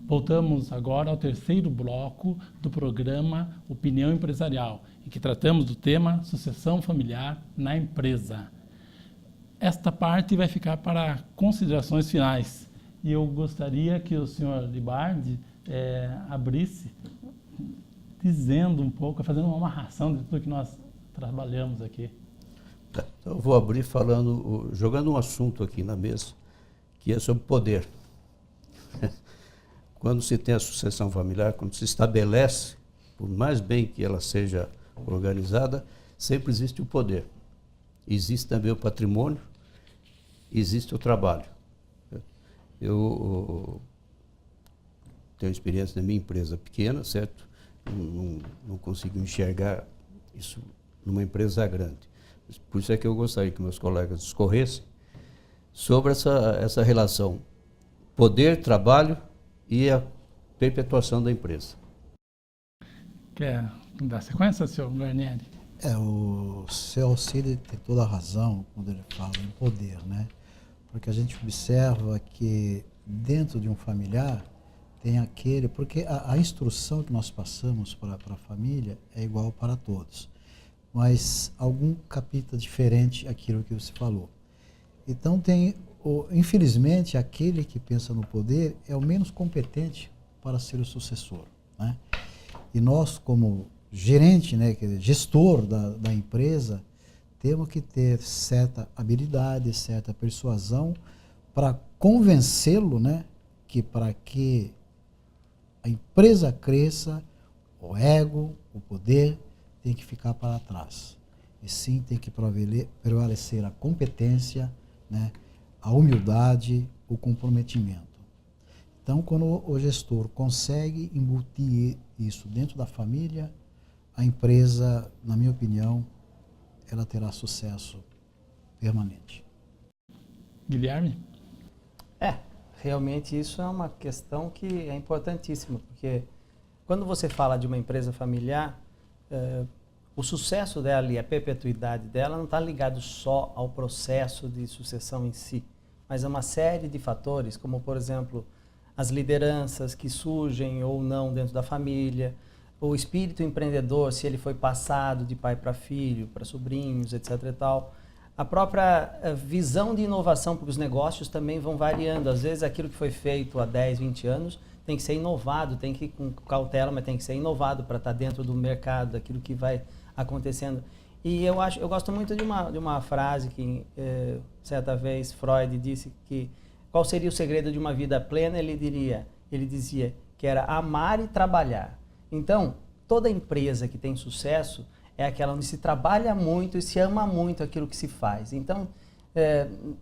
Voltamos agora ao terceiro bloco do programa Opinião Empresarial, em que tratamos do tema sucessão familiar na empresa. Esta parte vai ficar para considerações finais. E eu gostaria que o senhor Libardi abrisse dizendo um pouco, fazendo uma amarração de tudo que nós trabalhamos aqui. Então eu vou abrir falando, jogando um assunto aqui na mesa, que é sobre poder. Quando se tem a sucessão familiar, quando se estabelece, por mais bem que ela seja organizada, sempre existe o poder. Existe também o patrimônio, existe o trabalho. Eu tenho experiência na minha empresa pequena, certo? Não consigo enxergar isso numa empresa grande. Por isso é que eu gostaria que meus colegas discorressem sobre essa relação poder, trabalho e a perpetuação da empresa. Quer dar sequência, senhor Guarnieri? O seu Alcide tem toda a razão quando ele fala em poder, né? Porque a gente observa que dentro de um familiar tem aquele... Porque a instrução que nós passamos para a família é igual para todos. Mas algum capítulo diferente aquilo que você falou. Então tem, infelizmente, aquele que pensa no poder é o menos competente para ser o sucessor, né? E nós, como gerente, né, gestor da empresa, temos que ter certa habilidade, certa persuasão para convencê-lo, né, que para que a empresa cresça, o ego, o poder tem que ficar para trás. E sim tem que prevalecer a competência, né, a humildade, o comprometimento. Então, quando o gestor consegue embutir isso dentro da família, a empresa, na minha opinião, ela terá sucesso permanente. Guilherme? Realmente isso é uma questão que é importantíssima, porque quando você fala de uma empresa familiar, o sucesso dela e a perpetuidade dela não está ligado só ao processo de sucessão em si, mas a uma série de fatores, como, por exemplo, as lideranças que surgem ou não dentro da família, o espírito empreendedor, se ele foi passado de pai para filho, para sobrinhos, etc. e tal. A própria visão de inovação, porque os negócios também vão variando. Às vezes aquilo que foi feito há 10, 20 anos tem que ser inovado, tem que ir com cautela, mas tem que ser inovado para estar dentro do mercado, daquilo que vai acontecendo. E eu gosto muito de uma frase que certa vez Freud disse que qual seria o segredo de uma vida plena? Ele dizia que era amar e trabalhar. Então, toda empresa que tem sucesso é aquela onde se trabalha muito e se ama muito aquilo que se faz. Então,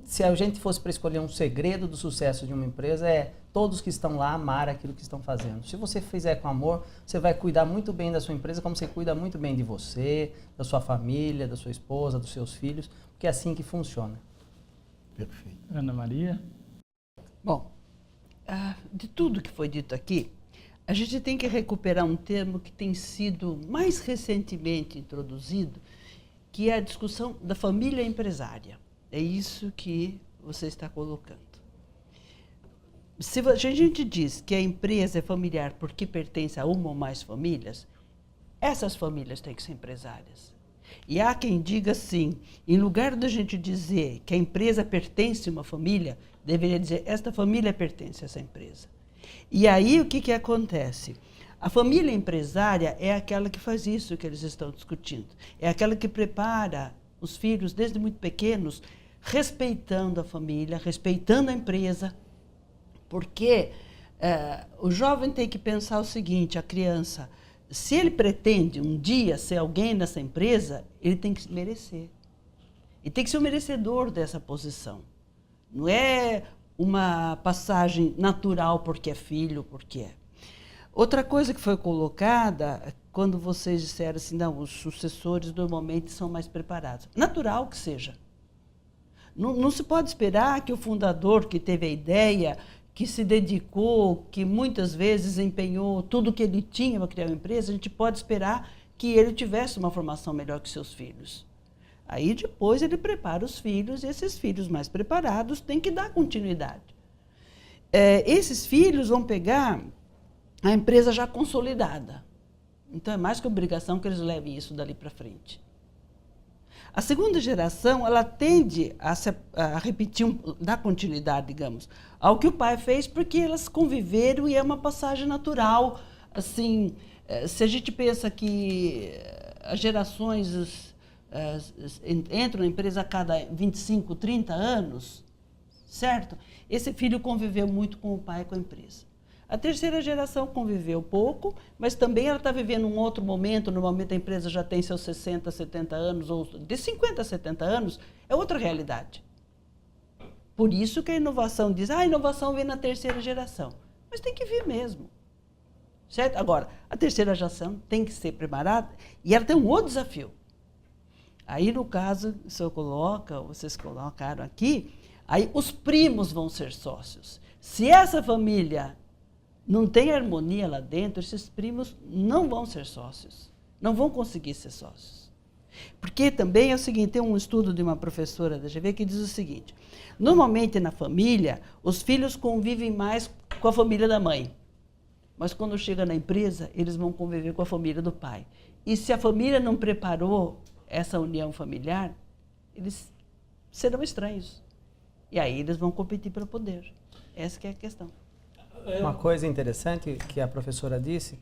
se a gente fosse para escolher um segredo do sucesso de uma empresa, é todos que estão lá amar aquilo que estão fazendo. Se você fizer com amor, você vai cuidar muito bem da sua empresa, como você cuida muito bem de você, da sua família, da sua esposa, dos seus filhos, porque é assim que funciona. Perfeito. Ana Maria? Bom, de tudo que foi dito aqui, a gente tem que recuperar um termo que tem sido mais recentemente introduzido, que é a discussão da família empresária. É isso que você está colocando. Se a gente diz que a empresa é familiar porque pertence a uma ou mais famílias, essas famílias têm que ser empresárias. E há quem diga assim, em lugar da gente dizer que a empresa pertence a uma família, deveria dizer, esta família pertence a essa empresa. E aí o que acontece? A família empresária é aquela que faz isso que eles estão discutindo. É aquela que prepara os filhos desde muito pequenos, respeitando a família, respeitando a empresa, porque o jovem tem que pensar o seguinte, a criança, se ele pretende um dia ser alguém nessa empresa, ele tem que se merecer. Ele tem que ser o merecedor dessa posição. Não é uma passagem natural porque é filho, porque é. Outra coisa que foi colocada, quando vocês disseram assim, não, os sucessores normalmente são mais preparados. Natural que seja. Não se pode esperar que o fundador que teve a ideia, que se dedicou, que muitas vezes empenhou tudo que ele tinha para criar uma empresa, a gente pode esperar que ele tivesse uma formação melhor que seus filhos. Aí depois ele prepara os filhos e esses filhos mais preparados têm que dar continuidade. Esses filhos vão pegar a empresa já consolidada. Então, é mais que obrigação que eles levem isso dali para frente. A segunda geração, ela tende a repetir, dar continuidade, digamos, ao que o pai fez, porque elas conviveram e é uma passagem natural. Assim, se a gente pensa que as gerações entram na empresa a cada 25, 30 anos, certo? Esse filho conviveu muito com o pai e com a empresa. A terceira geração conviveu pouco, mas também ela está vivendo um outro momento. Normalmente a empresa já tem seus 60, 70 anos, ou de 50 a 70 anos, é outra realidade. Por isso que a inovação diz, a inovação vem na terceira geração. Mas tem que vir mesmo. Certo? Agora, a terceira geração tem que ser preparada e ela tem um outro desafio. Aí, no caso, o senhor coloca, vocês colocaram aqui, aí os primos vão ser sócios. Se essa família não tem harmonia lá dentro, esses primos não vão ser sócios, não vão conseguir ser sócios. Porque também é o seguinte, tem um estudo de uma professora da GV que diz o seguinte, normalmente na família, os filhos convivem mais com a família da mãe, mas quando chega na empresa, eles vão conviver com a família do pai. E se a família não preparou essa união familiar, eles serão estranhos. E aí eles vão competir pelo poder. Essa que é a questão. Uma coisa interessante que a professora disse,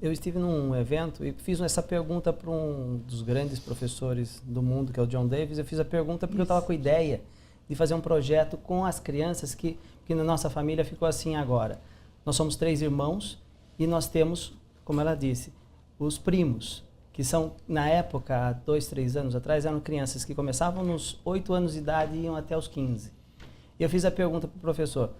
eu estive num evento e fiz essa pergunta para um dos grandes professores do mundo, que é o John Davis. Eu fiz a pergunta porque eu estava com a ideia de fazer um projeto com as crianças que na nossa família ficou assim agora. Nós somos 3 irmãos e nós temos, como ela disse, os primos, que são, na época, há 2, 3 anos atrás, eram crianças que começavam nos 8 anos de idade e iam até os 15. E eu fiz a pergunta para o professor.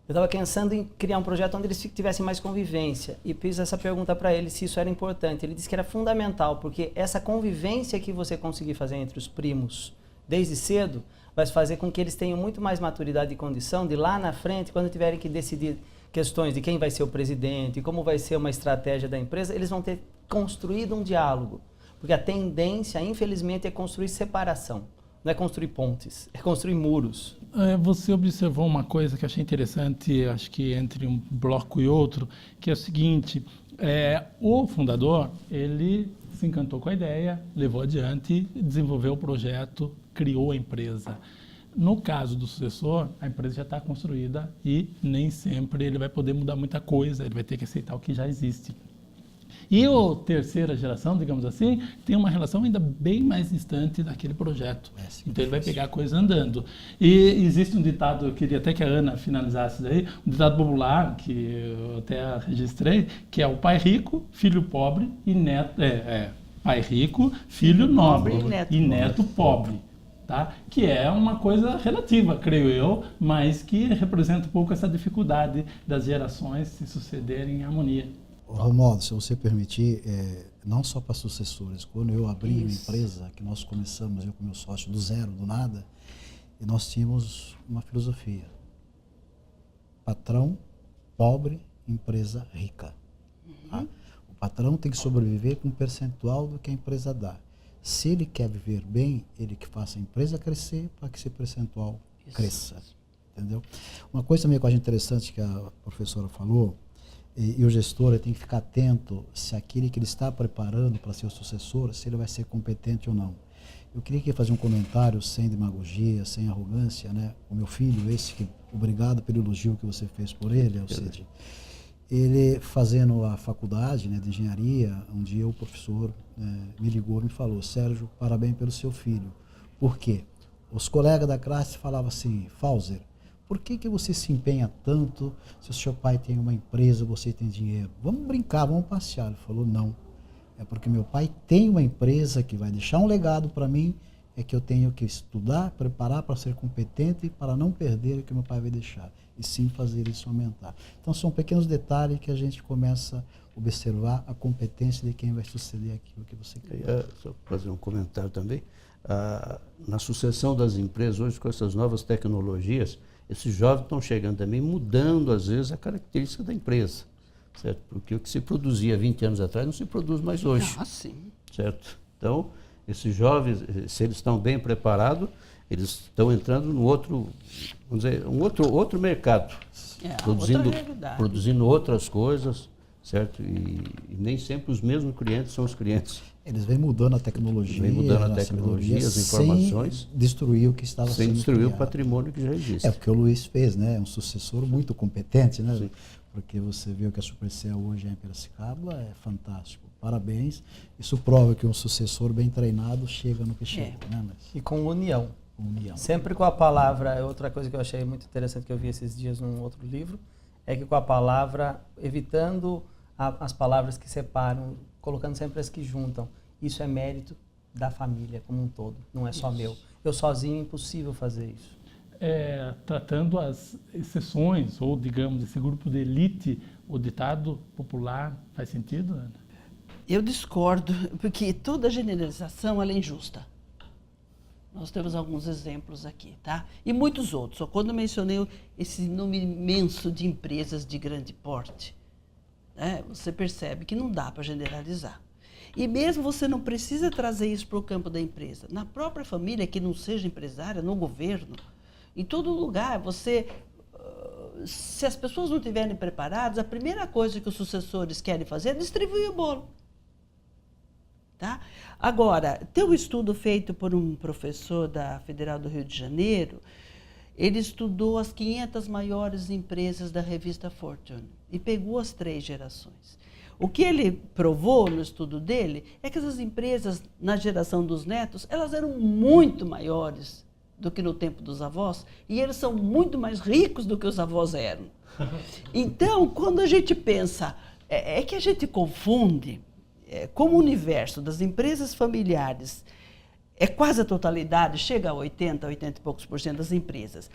Eu estava pensando em criar um projeto onde eles tivessem mais convivência e fiz essa pergunta para ele se isso era importante. Ele disse que era fundamental, porque essa convivência que você conseguir fazer entre os primos desde cedo vai fazer com que eles tenham muito mais maturidade e condição de lá na frente, quando tiverem que decidir questões de quem vai ser o presidente, como vai ser uma estratégia da empresa, eles vão ter construído um diálogo. Porque a tendência, infelizmente, é construir separação. Não é construir pontes, é construir muros. Você observou uma coisa que eu achei interessante, acho que entre um bloco e outro, que é o seguinte, o fundador, ele se encantou com a ideia, levou adiante, desenvolveu o projeto, criou a empresa. No caso do sucessor, a empresa já está construída e nem sempre ele vai poder mudar muita coisa, ele vai ter que aceitar o que já existe. E a terceira geração, digamos assim, tem uma relação ainda bem mais distante daquele projeto. Então ele vai pegar a coisa andando. E existe um ditado, eu queria até que a Ana finalizasse daí, um ditado popular, que eu até registrei, que é o pai rico, filho pobre e neto... pai rico, filho nobre e neto pobre. Tá? Que é uma coisa relativa, creio eu, mas que representa um pouco essa dificuldade das gerações se sucederem em harmonia. Romualdo, se você permitir, não só para sucessores, quando eu abri uma empresa, que nós começamos, eu com meu sócio, do zero, do nada, e nós tínhamos uma filosofia. Patrão, pobre, empresa rica. Tá? O patrão tem que sobreviver com um percentual do que a empresa dá. Se ele quer viver bem, ele que faça a empresa crescer para que esse percentual cresça. Entendeu? Uma coisa também que eu acho interessante que a professora falou, e o gestor tem que ficar atento se aquele que ele está preparando para ser o sucessor, se ele vai ser competente ou não. Eu queria aqui fazer um comentário sem demagogia, sem arrogância, né? O meu filho, obrigado pelo elogio que você fez por ele, Alcide. Ele fazendo a faculdade, né, de engenharia, um dia o professor me ligou e me falou: Sérgio, parabéns pelo seu filho. Por quê? Os colegas da classe falavam assim: Fauser, por que você se empenha tanto se o seu pai tem uma empresa, você tem dinheiro? Vamos brincar, vamos passear. Ele falou: não, é porque meu pai tem uma empresa que vai deixar um legado para mim, é que eu tenho que estudar, preparar para ser competente e para não perder o que meu pai vai deixar, e sim fazer isso aumentar. Então são pequenos detalhes que a gente começa a observar a competência de quem vai suceder aquilo que você quer. Só fazer um comentário também. Na sucessão das empresas, hoje com essas novas tecnologias, esses jovens estão chegando também, mudando às vezes a característica da empresa, certo? Porque o que se produzia 20 anos atrás não se produz mais hoje, sim. certo? Então, esses jovens, se eles estão bem preparados, eles estão entrando no outro, vamos dizer, outro mercado, outra realidade. produzindo outras coisas, certo? E nem sempre os mesmos clientes são os clientes. Eles vêm mudando a tecnologia, as informações, sem destruir o que estava sem sendo destruir criado. o patrimônio que já existe. É porque o Luiz fez, né? É um sucessor muito competente, né? Sim. Porque você viu que a Supercell hoje em Piracicaba é fantástico. Parabéns. Isso prova que um sucessor bem treinado chega no que chega, né? Mas, E com união. união. Sempre com a palavra, outra coisa que eu achei muito interessante que eu vi esses dias num outro livro, é que com a palavra, evitando as palavras que separam, colocando sempre as que juntam. Isso é mérito da família como um todo, não é só meu. Eu sozinho é impossível fazer isso. Tratando as exceções, ou digamos, esse grupo de elite, o ditado popular faz sentido, Ana? Eu discordo, porque toda generalização ela é injusta. Nós temos alguns exemplos aqui, tá? E muitos outros. Só quando eu mencionei esse número imenso de empresas de grande porte, né, você percebe que não dá para generalizar. E mesmo você não precisa trazer isso para o campo da empresa. Na própria família, que não seja empresária, no governo, em todo lugar, se as pessoas não estiverem preparadas, a primeira coisa que os sucessores querem fazer é distribuir o bolo. Tá? Agora, tem um estudo feito por um professor da Federal do Rio de Janeiro, ele estudou as 500 maiores empresas da revista Fortune e pegou as 3 gerações. O que ele provou no estudo dele é que essas empresas, na geração dos netos, elas eram muito maiores do que no tempo dos avós e eles são muito mais ricos do que os avós eram. Então, quando a gente pensa, é que a gente confunde, como o universo das empresas familiares é quase a totalidade, chega a 80 e poucos por cento das empresas,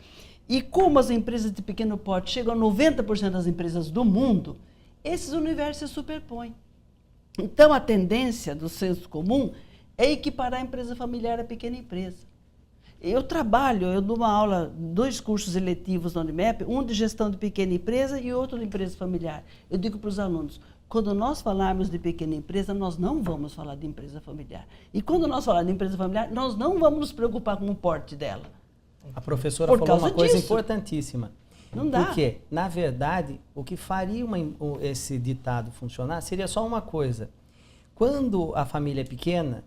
e como as empresas de pequeno porte chegam a 90% das empresas do mundo, esses universos se superpõem. Então, a tendência do senso comum é equiparar a empresa familiar à pequena empresa. Eu dou uma aula, 2 cursos eletivos na Unimep, um de gestão de pequena empresa e outro de empresa familiar. Eu digo para os alunos, quando nós falarmos de pequena empresa, nós não vamos falar de empresa familiar. E quando nós falarmos de empresa familiar, nós não vamos nos preocupar com o porte dela. A professora falou uma coisa importantíssima. Não dá. Porque, na verdade, o que faria esse ditado funcionar seria só uma coisa. Quando a família é pequena,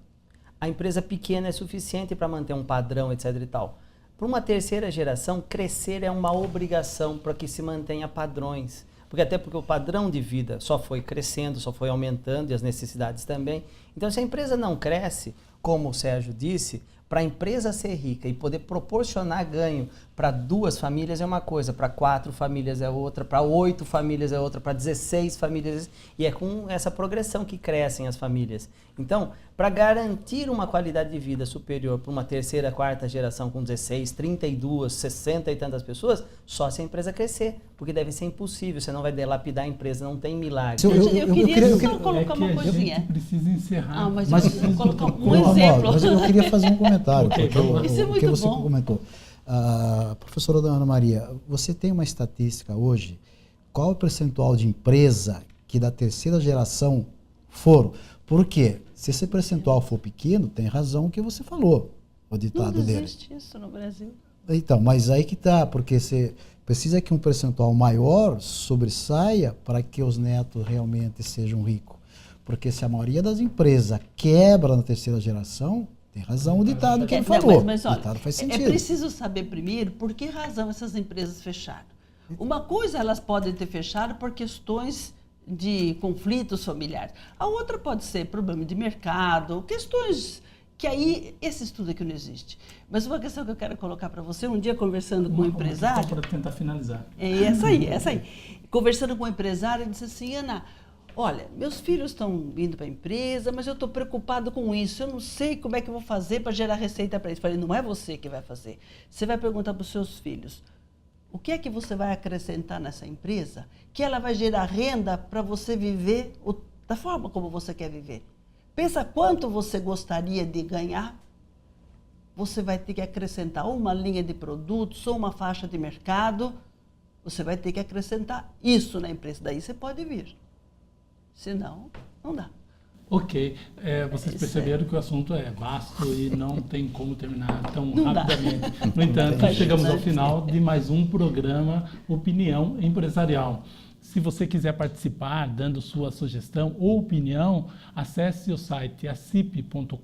a empresa pequena é suficiente para manter um padrão, etc. e tal. Para uma terceira geração, crescer é uma obrigação para que se mantenha padrões. Porque o padrão de vida só foi crescendo, só foi aumentando e as necessidades também. Então, se a empresa não cresce, como o Sérgio disse, para a empresa ser rica e poder proporcionar ganho para 2 famílias é uma coisa, para 4 famílias é outra, para 8 famílias é outra, para 16 famílias, e é com essa progressão que crescem as famílias. Então, para garantir uma qualidade de vida superior para uma terceira, 4ª geração com 16, 32, 60 e tantas pessoas, só se a empresa crescer, porque deve ser impossível, você não vai dilapidar a empresa, não tem milagre. Eu queria só colocar uma coisinha. A gente precisa encerrar. Mas Mas, eu preciso colocar um Mauro, exemplo. mas eu queria fazer um comentário, Ok, porque vamos lá. Isso é o muito que você bom. comentou. Professora Ana Maria, você tem uma estatística hoje, qual o percentual de empresa que da terceira geração foram? Por quê? Se esse percentual for pequeno, tem razão o que você falou, o ditado Não dele. existe isso no Brasil. Então, mas aí que tá, porque você precisa que um percentual maior sobressaia para que os netos realmente sejam ricos. Porque se a maioria das empresas quebra na terceira geração, tem razão o ditado que ele falou. Mas O olha, ditado faz é sentido. preciso saber primeiro por que razão essas empresas fecharam. Uma coisa elas podem ter fechado por questões de conflitos familiares. A outra pode ser problema de mercado, questões que aí, esse estudo aqui não existe. Mas uma questão que eu quero colocar para você, um dia conversando com um empresário... Para tentar finalizar. É essa aí. Conversando com um empresário, ele disse assim, Ana, olha, meus filhos estão indo para a empresa, mas eu estou preocupado com isso. Eu não sei como é que eu vou fazer para gerar receita para eles. Eu falei, não é você que vai fazer. Você vai perguntar para os seus filhos, o que é que você vai acrescentar nessa empresa que ela vai gerar renda para você viver da forma como você quer viver? Pensa quanto você gostaria de ganhar. Você vai ter que acrescentar uma linha de produtos ou uma faixa de mercado. Você vai ter que acrescentar isso na empresa. Daí você pode vir. Senão, não dá. Ok. Vocês perceberam que o assunto é vasto e não tem como terminar tão Não dá. rapidamente. No entanto, chegamos ao final de mais um programa Opinião Empresarial. Se você quiser participar, dando sua sugestão ou opinião, acesse o site acip.com.br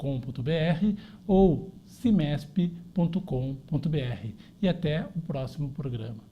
ou cimesp.com.br. E até o próximo programa.